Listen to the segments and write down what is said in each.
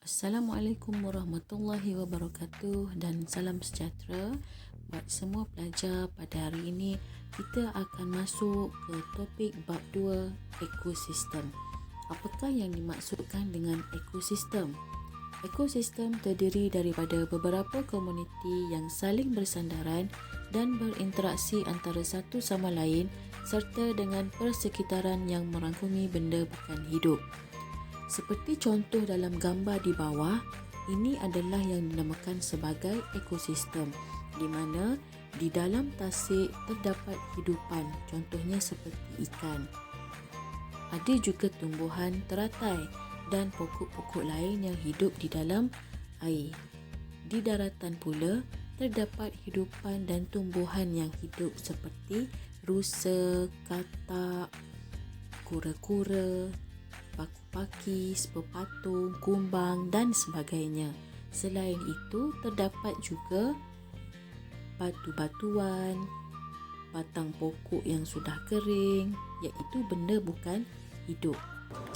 Assalamualaikum warahmatullahi wabarakatuh dan salam sejahtera buat semua pelajar. Pada hari ini kita akan masuk ke topik bab 2, ekosistem. Apakah yang dimaksudkan dengan ekosistem? Ekosistem terdiri daripada beberapa komuniti yang saling bersandaran dan berinteraksi antara satu sama lain serta dengan persekitaran yang merangkumi benda bukan hidup. Seperti contoh dalam gambar di bawah, ini adalah yang dinamakan sebagai ekosistem, di mana di dalam tasik terdapat hidupan, contohnya seperti ikan. Ada juga tumbuhan teratai dan pokok-pokok lain yang hidup di dalam air. Di daratan pula, terdapat hidupan dan tumbuhan yang hidup seperti rusa, katak, kura-kura, pakis, pepatung, kumbang dan sebagainya. Selain itu, terdapat juga batu-batuan, batang pokok yang sudah kering, iaitu benda bukan hidup.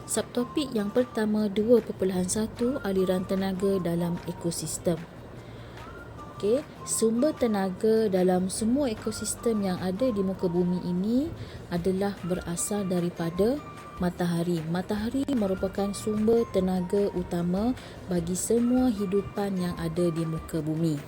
Subtopik yang pertama 2.1 aliran tenaga dalam ekosistem. Sumber tenaga dalam semua ekosistem yang ada di muka bumi ini adalah berasal daripada matahari. Matahari merupakan sumber tenaga utama bagi semua hidupan yang ada di muka bumi.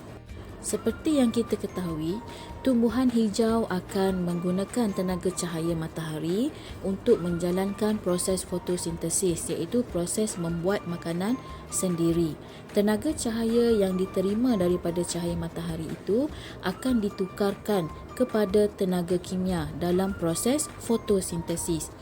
Seperti yang kita ketahui, tumbuhan hijau akan menggunakan tenaga cahaya matahari untuk menjalankan proses fotosintesis, iaitu proses membuat makanan sendiri. Tenaga cahaya yang diterima daripada cahaya matahari itu akan ditukarkan kepada tenaga kimia dalam proses fotosintesis.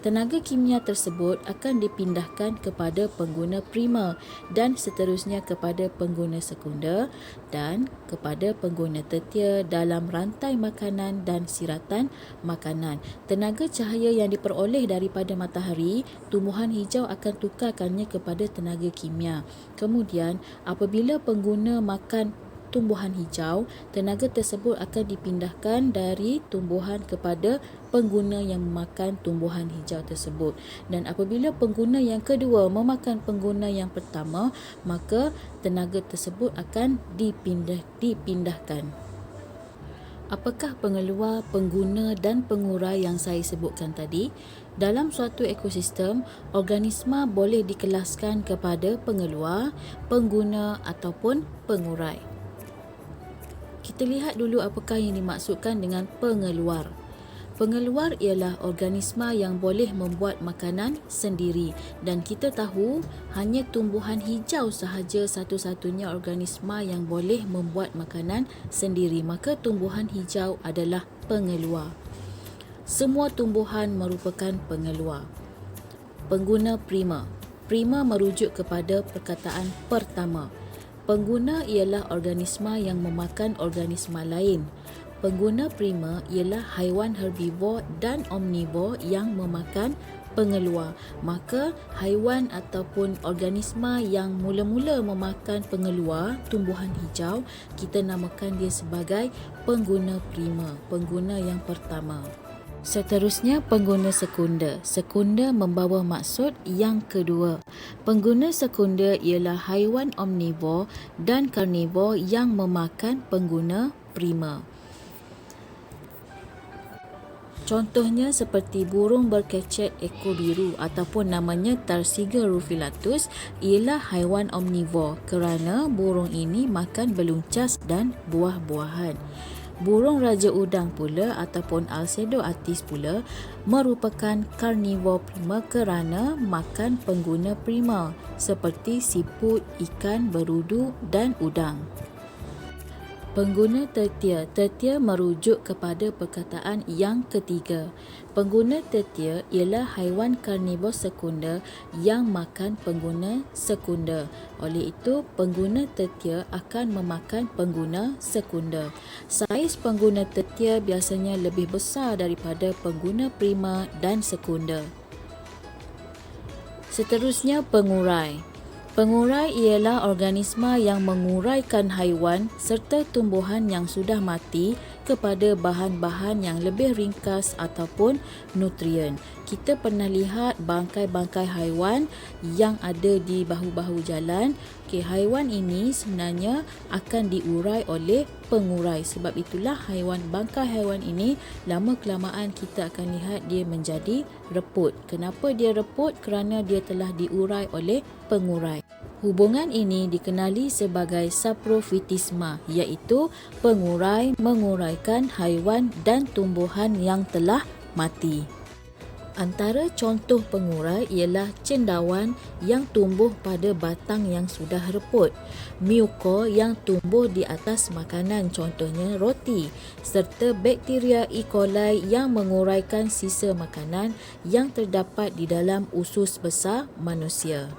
Tenaga kimia tersebut akan dipindahkan kepada pengguna primer dan seterusnya kepada pengguna sekunder dan kepada pengguna tertier dalam rantai makanan dan siratan makanan. Tenaga cahaya yang diperoleh daripada matahari, tumbuhan hijau akan tukarkannya kepada tenaga kimia. Kemudian, apabila pengguna makan tumbuhan hijau, tenaga tersebut akan dipindahkan dari tumbuhan kepada pengguna yang memakan tumbuhan hijau tersebut. Dan apabila pengguna yang kedua memakan pengguna yang pertama, maka tenaga tersebut akan dipindahkan. Apakah pengeluar, pengguna dan pengurai yang saya sebutkan tadi? Dalam suatu ekosistem, organisma boleh dikelaskan kepada pengeluar, pengguna ataupun pengurai. Kita lihat dulu apakah yang dimaksudkan dengan pengeluar. Pengeluar ialah organisma yang boleh membuat makanan sendiri, dan kita tahu hanya tumbuhan hijau sahaja satu-satunya organisma yang boleh membuat makanan sendiri, maka tumbuhan hijau adalah pengeluar. Semua tumbuhan merupakan pengeluar. Pengguna primer. Primer merujuk kepada perkataan pertama. Pengguna ialah organisma yang memakan organisma lain. Pengguna primer ialah haiwan herbivor dan omnivor yang memakan pengeluar. Maka haiwan ataupun organisma yang mula-mula memakan pengeluar tumbuhan hijau, kita namakan dia sebagai pengguna primer, pengguna yang pertama. Seterusnya, pengguna sekunder. Sekunder membawa maksud yang kedua. Pengguna sekunder ialah haiwan omnivor dan karnivor yang memakan pengguna primer. Contohnya seperti burung berkecet ekor biru ataupun namanya Tarsiga rufilatus ialah haiwan omnivor kerana burung ini makan beluncas dan buah-buahan. Burung raja udang pula ataupun Alcedo atis pula merupakan karnivor primer kerana makan pengguna primer seperti siput, ikan berudu dan udang. Pengguna tertier. Tertier merujuk kepada perkataan yang ketiga. Pengguna tertier ialah haiwan karnivor sekunder yang makan pengguna sekunder. Oleh itu, pengguna tertier akan memakan pengguna sekunder. Saiz pengguna tertier biasanya lebih besar daripada pengguna primer dan sekunder. Seterusnya, pengurai. Pengurai ialah organisma yang menguraikan haiwan serta tumbuhan yang sudah mati kepada bahan-bahan yang lebih ringkas ataupun nutrien. Kita pernah lihat bangkai-bangkai haiwan yang ada di bahu-bahu jalan. Haiwan ini sebenarnya akan diurai oleh pengurai. Sebab itulah bangkai haiwan ini lama kelamaan kita akan lihat dia menjadi reput. Kenapa dia reput? Kerana dia telah diurai oleh pengurai. Hubungan ini dikenali sebagai saprofitisma, iaitu pengurai menguraikan haiwan dan tumbuhan yang telah mati. Antara contoh pengurai ialah cendawan yang tumbuh pada batang yang sudah reput, mucor yang tumbuh di atas makanan contohnya roti, serta bakteria E. coli yang menguraikan sisa makanan yang terdapat di dalam usus besar manusia.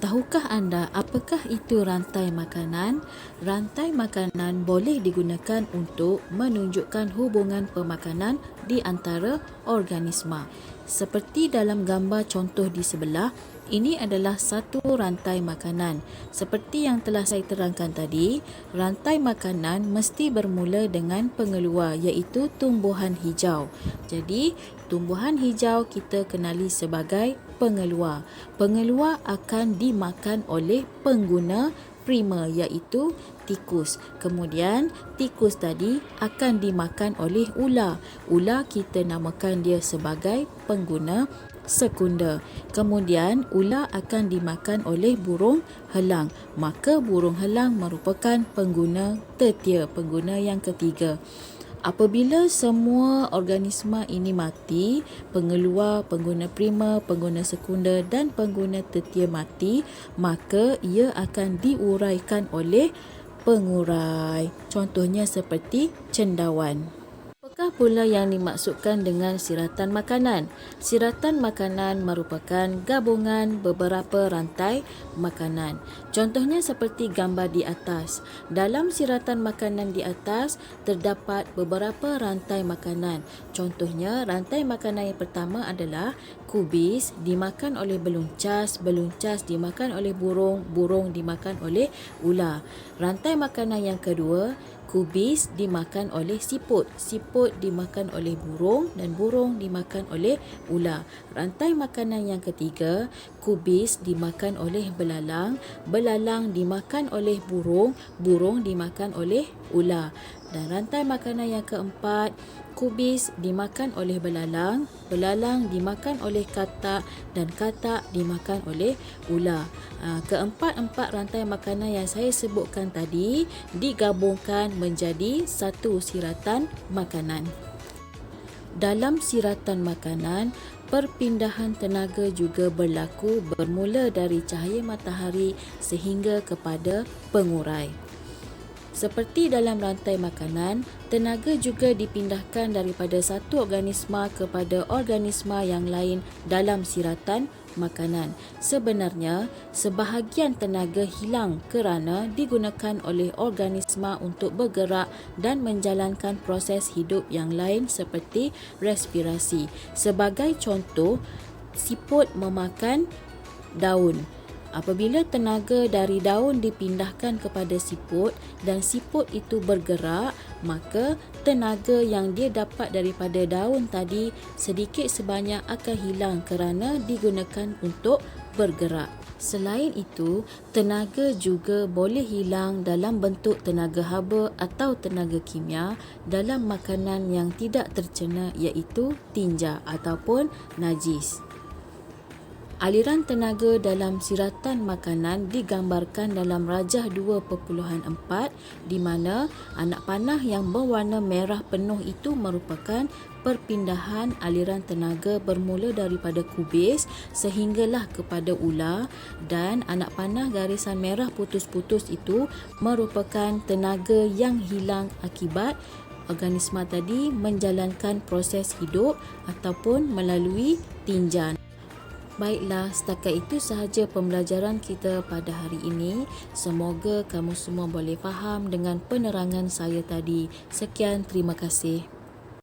Tahukah anda apakah itu rantai makanan? Rantai makanan boleh digunakan untuk menunjukkan hubungan pemakanan di antara organisma. Seperti dalam gambar contoh di sebelah, ini adalah satu rantai makanan. Seperti yang telah saya terangkan tadi, rantai makanan mesti bermula dengan pengeluar, iaitu tumbuhan hijau. Jadi, tumbuhan hijau kita kenali sebagai pengeluar. Pengeluar akan dimakan oleh pengguna primer, iaitu tikus. Kemudian tikus tadi akan dimakan oleh ular. Ular kita namakan dia sebagai pengguna sekunder. Kemudian ular akan dimakan oleh burung helang. Maka burung helang merupakan pengguna tertier, pengguna yang ketiga. Apabila semua organisma ini mati, pengeluar, pengguna primer, pengguna sekunder dan pengguna tertier mati, maka ia akan diuraikan oleh pengurai. Contohnya seperti cendawan. Apakah pula yang dimaksudkan dengan siratan makanan? Siratan makanan merupakan gabungan beberapa rantai makanan. Contohnya seperti gambar di atas. Dalam siratan makanan di atas terdapat beberapa rantai makanan. Contohnya rantai makanan yang pertama adalah kubis dimakan oleh beluncas, beluncas dimakan oleh burung, burung dimakan oleh ular. Rantai makanan yang kedua, kubis dimakan oleh siput, siput dimakan oleh burung dan burung dimakan oleh ular. Rantai makanan yang ketiga, kubis dimakan oleh belalang, belalang dimakan oleh burung, burung dimakan oleh ular. Dan rantai makanan yang keempat, kubis dimakan oleh belalang, belalang dimakan oleh katak dan katak dimakan oleh ular. Keempat-empat rantai makanan yang saya sebutkan tadi digabungkan menjadi satu siratan makanan. Dalam siratan makanan, perpindahan tenaga juga berlaku bermula dari cahaya matahari sehingga kepada pengurai. Seperti dalam rantai makanan, tenaga juga dipindahkan daripada satu organisma kepada organisma yang lain dalam siratan makanan. Sebenarnya, sebahagian tenaga hilang kerana digunakan oleh organisma untuk bergerak dan menjalankan proses hidup yang lain seperti respirasi. Sebagai contoh, siput memakan daun. Apabila tenaga dari daun dipindahkan kepada siput dan siput itu bergerak, maka tenaga yang dia dapat daripada daun tadi sedikit sebanyak akan hilang kerana digunakan untuk bergerak. Selain itu, tenaga juga boleh hilang dalam bentuk tenaga haba atau tenaga kimia dalam makanan yang tidak tercerna, iaitu tinja ataupun najis. Aliran tenaga dalam siratan makanan digambarkan dalam rajah 2.4 di mana anak panah yang berwarna merah penuh itu merupakan perpindahan aliran tenaga bermula daripada kubis sehinggalah kepada ular, dan anak panah garisan merah putus-putus itu merupakan tenaga yang hilang akibat organisma tadi menjalankan proses hidup ataupun melalui tinjan. Baiklah, setakat itu sahaja pembelajaran kita pada hari ini. Semoga kamu semua boleh faham dengan penerangan saya tadi. Sekian, terima kasih.